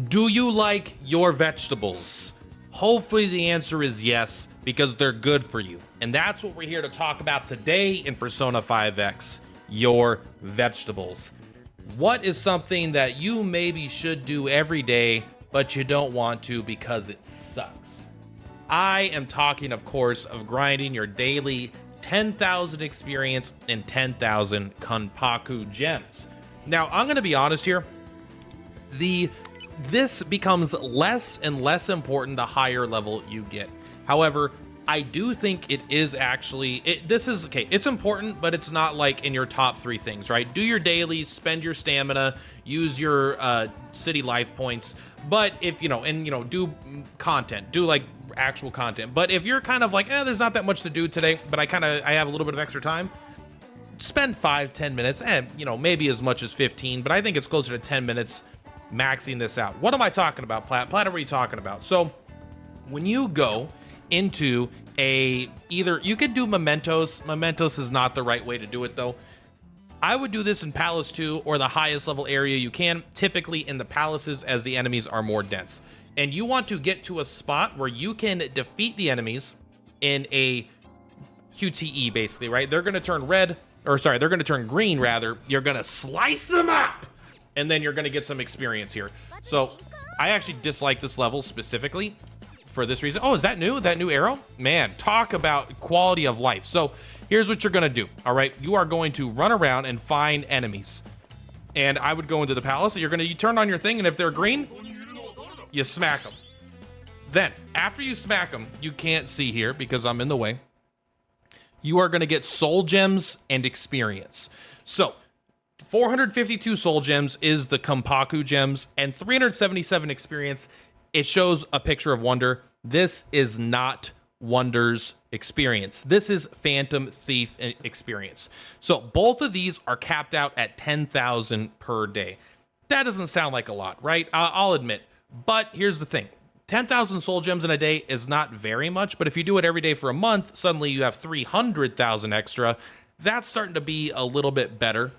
Do you like your vegetables? Hopefully the answer is yes, because they're good for you. And that's what we're here to talk about today in Persona 5X, your vegetables. What is something that you maybe should do every day, but you don't want to because it sucks? I am talking, of course, of grinding your daily 10,000 experience and 10,000 Kanpaku gems. Now, I'm going to be honest here. This becomes less and less important the higher level you get. However, I do think it is actually, it's important, but it's not like in your top 3 things, right? Do your dailies, spend your stamina, use your city life points, but if, do content, do like actual content. But if you're kind of like, there's not that much to do today, but I have a little bit of extra time, spend 5-10 minutes, and maybe as much as 15, but I think it's closer to 10 minutes maxing this out. What am I talking about, Platt? Platt, what are you talking about? So when you go into either you could do mementos. Mementos is not the right way to do it though. I would do this in Palace 2 or the highest level area you can, typically in the palaces as the enemies are more dense. And you want to get to a spot where you can defeat the enemies in a QTE basically, right? They're going to turn they're going to turn green rather. You're going to slice them up and then you're going to get some experience here. So I actually dislike this level specifically for this reason. Oh, is that new? That new arrow? Man, talk about quality of life. So here's what you're going to do. All right. You are going to run around and find enemies. And I would go into the palace. You turn on your thing. And if they're green, you smack them. Then after you smack them, you can't see here because I'm in the way. You are going to get soul gems and experience. So 452 soul gems is the Kanpaku gems and 377 experience. It shows a picture of Wonder. This is not Wonder's experience. This is Phantom Thief experience. So both of these are capped out at 10,000 per day. That doesn't sound like a lot, right? I'll admit. But here's the thing. 10,000 soul gems in a day is not very much, but if you do it every day for a month, suddenly you have 300,000 extra. That's starting to be a little bit better.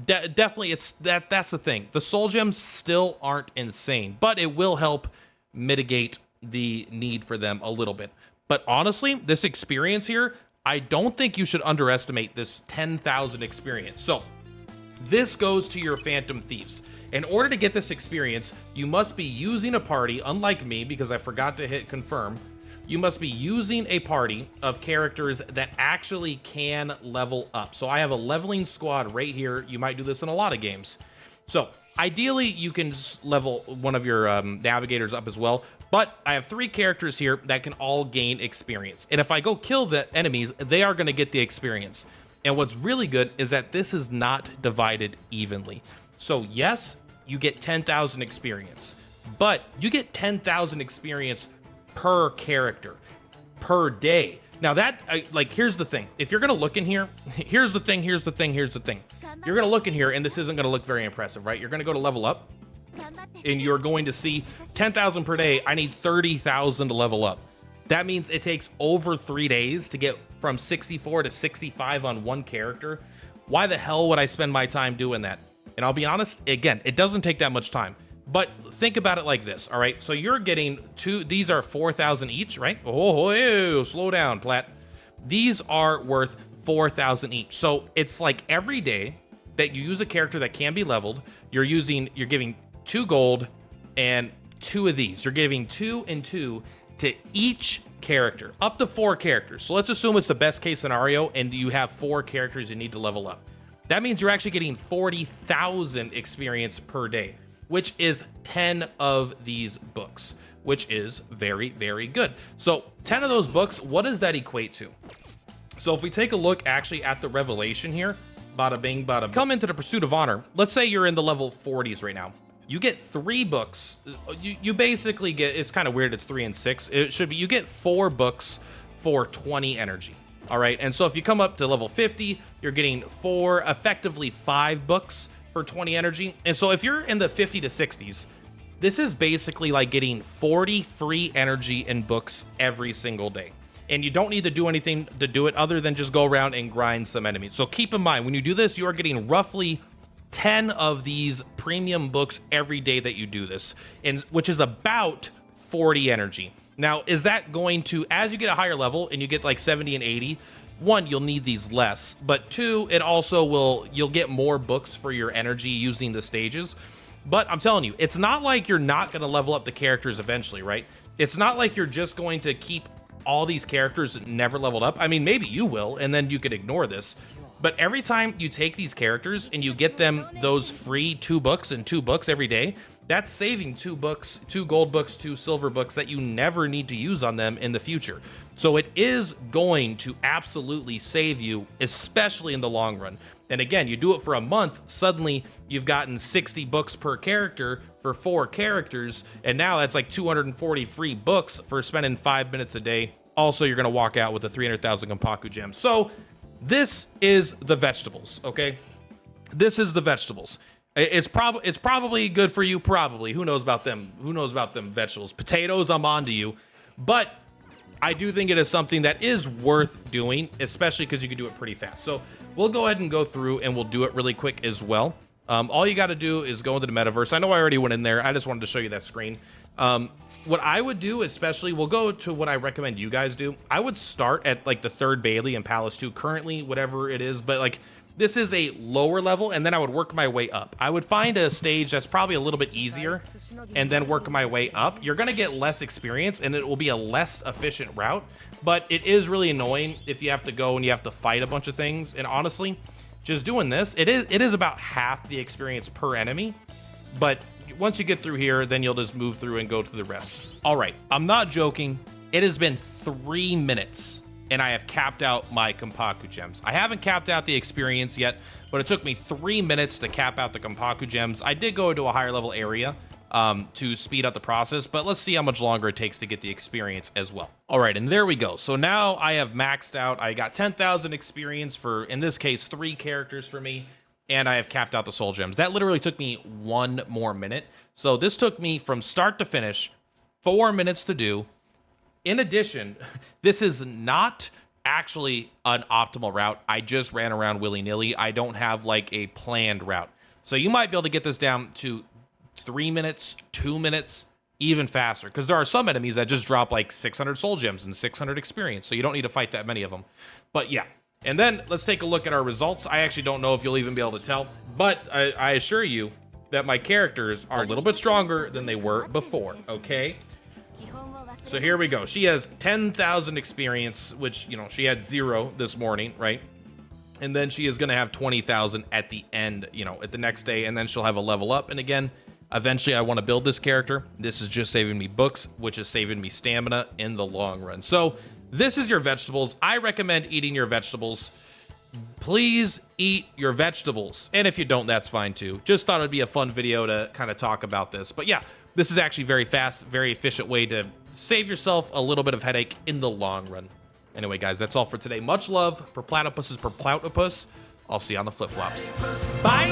Definitely that's the thing. The soul gems still aren't insane, but it will help mitigate the need for them a little bit. But honestly, this experience here, I don't think you should underestimate this 10,000 experience. So this goes to your Phantom Thieves. In order to get this experience, you must be using a party, unlike me, because I forgot to hit confirm. You must be using a party of characters that actually can level up. So I have a leveling squad right here. You might do this in a lot of games. So ideally, you can level one of your navigators up as well. But I have 3 characters here that can all gain experience. And if I go kill the enemies, they are going to get the experience. And what's really good is that this is not divided evenly. So yes, you get 10,000 experience, but you get 10,000 experience per character per day. Now that here's the thing. If you're going to look in here, here's the thing. You're going to look in here and this isn't going to look very impressive, right? You're going to go to level up and you're going to see 10,000 per day. I need 30,000 to level up. That means it takes over 3 days to get from 64 to 65 on one character. Why the hell would I spend my time doing that? And I'll be honest, again, it doesn't take that much time. But think about it like this, all right? So you're getting these are 4,000 each, right? Oh, slow down, Platt. These are worth 4,000 each. So it's like every day that you use a character that can be leveled, you're giving 2 gold and 2 of these. You're giving 2 and 2 to each character, up to 4 characters. So let's assume it's the best case scenario and you have 4 characters you need to level up. That means you're actually getting 40,000 experience per day, which is 10 of these books, which is very, very good. So 10 of those books, what does that equate to? So if we take a look actually at the revelation here, bada bing, bada bing. Come into the Pursuit of Honor. Let's say you're in the level 40s right now. You get 3 books. You basically get, it's kind of weird, it's 3 and 6. It should be, you get 4 books for 20 energy. All right, and so if you come up to level 50, you're getting effectively 5 books for 20 energy. And so if you're in the 50 to 60s, this is basically like getting 40 free energy in books every single day. And you don't need to do anything to do it other than just go around and grind some enemies. So keep in mind, when you do this, you are getting roughly 10 of these premium books every day that you do this, and which is about 40 energy. Now, is that going to, as you get a higher level and you get like 70 and 80, one, you'll need these less, but two, it also will, you'll get more books for your energy using the stages. But I'm telling you, it's not like you're not going to level up the characters eventually, right? It's not like you're just going to keep all these characters never leveled up. I mean, maybe you will, and then you could ignore this. But every time you take these characters and you get them those free 2 books and 2 books every day, that's saving 2 books, 2 gold books, 2 silver books that you never need to use on them in the future. So it is going to absolutely save you, especially in the long run. And again, you do it for a month, suddenly you've gotten 60 books per character for 4 characters, and now that's like 240 free books for spending 5 minutes a day. Also, you're going to walk out with a 300,000 Ganpaku gem. So this is the vegetables, okay? This is the vegetables. It's probably good for you, probably. Who knows about them? Who knows about them vegetables? Potatoes, I'm on to you. But I do think it is something that is worth doing, especially because you can do it pretty fast. So we'll go ahead and go through and we'll do it really quick as well. All you got to do is go into the metaverse. I know I already went in there. I just wanted to show you that screen. What I would do, especially, we'll go to what I recommend you guys do. I would start at like the 3rd Bailey and Palace 2 currently, whatever it is, but like this is a lower level, and then I would work my way up. I would find a stage that's probably a little bit easier and then work my way up. You're going to get less experience and it will be a less efficient route, but it is really annoying if you have to go and you have to fight a bunch of things. And honestly, just doing this, it is about half the experience per enemy, but once you get through here, then you'll just move through and go to the rest. All right, I'm not joking. It has been 3 minutes and I have capped out my Ganpaku gems. I haven't capped out the experience yet, but it took me 3 minutes to cap out the Ganpaku gems. I did go into a higher level area to speed up the process, but let's see how much longer it takes to get the experience as well. All right, and there we go. So now I have maxed out. I got 10,000 experience for, in this case, 3 characters for me, and I have capped out the soul gems. That literally took me 1 more minute. So this took me from start to finish 4 minutes to do. In addition, this is not actually an optimal route. I just ran around willy-nilly. I don't have like a planned route. So you might be able to get this down to 3 minutes, 2 minutes, even faster. Because there are some enemies that just drop like 600 soul gems and 600 experience. So you don't need to fight that many of them. But yeah. And then let's take a look at our results. I actually don't know if you'll even be able to tell. But I assure you that my characters are a little bit stronger than they were before. Okay. So here we go. She has 10,000 experience, which, you know, she had 0 this morning, right? And then she is going to have 20,000 at the end, you know, at the next day, and then she'll have a level up. And again, eventually I want to build this character. This is just saving me books, which is saving me stamina in the long run. So this is your vegetables. I recommend eating your vegetables. Please eat your vegetables. And if you don't, that's fine too. Just thought it'd be a fun video to kind of talk about this. But yeah, this is actually very fast, very efficient way to save yourself a little bit of headache in the long run. Anyway, guys, that's all for today. Much love for platypuses per platypus. I'll see you on the flip-flops. Bye!